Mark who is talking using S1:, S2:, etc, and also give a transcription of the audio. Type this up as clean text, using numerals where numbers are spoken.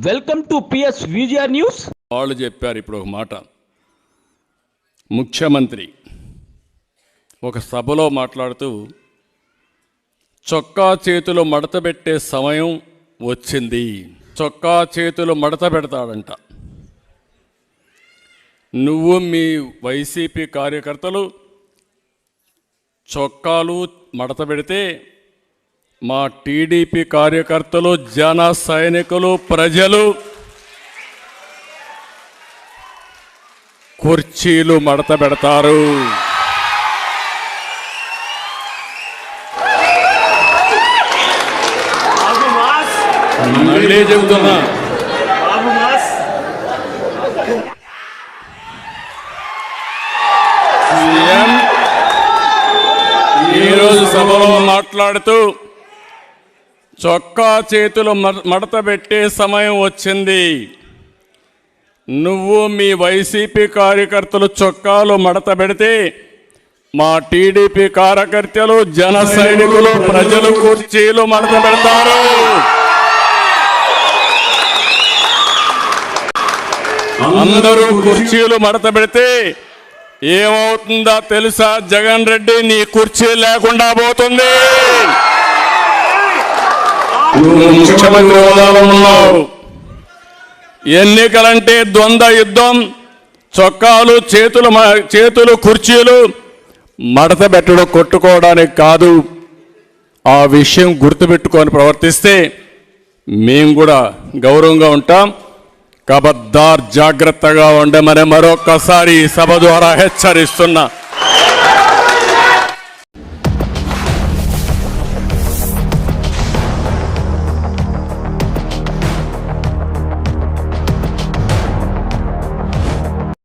S1: Welcome to PS VGR news.
S2: వాళ్ళు చెప్పారు ఇప్పుడు ఒక మాట. ముఖ్యమంత్రి ఒక సభలో మాట్లాడుతూ చొక్కా చేతులు మడత పెట్టే సమయం వచ్చింది. చొక్కా చేతులు మడత పెడతాడంట. నువ్వు మీ వైసీపీ కార్యకర్తలు చొక్కాలు మడత పెడితే మా టీడీపీ కార్యకర్తలు, జన సైనికులు, ప్రజలు కుర్చీలు మడత పెడతారు. మళ్ళీ చెబుతున్నా, సీఎం ఈరోజు సభలో మాట్లాడుతూ చొక్కా చేతులు మడత పెట్టే సమయం వచ్చింది. నువ్వు మీ వైసీపీ కార్యకర్తలు చొక్కాలు మడత పెడితే మా టీడీపీ కార్యకర్తలు, జన సైనికులు, ప్రజలు కుర్చీలు మడత పెడతారు. అందరూ కుర్చీలు మడత పెడితే ఏమవుతుందో తెలుసా? జగన్ రెడ్డి నీ కుర్చీ లేకుండా పోతుంది. ముఖ్యమంత్రి హోదాలో ఉన్నావు. ఎన్నికలంటే ద్వంద్వ యుద్ధం. చొక్కాలు, చేతులు కుర్చీలు మడత పెట్టడం కొట్టుకోవడానికి కాదు. ఆ విషయం గుర్తుపెట్టుకొని ప్రవర్తిస్తే మేము కూడా గౌరవంగా ఉంటాం. కబద్దార్, జాగ్రత్తగా ఉండమని మరొక్కసారి సభ ద్వారా హెచ్చరిస్తున్నా.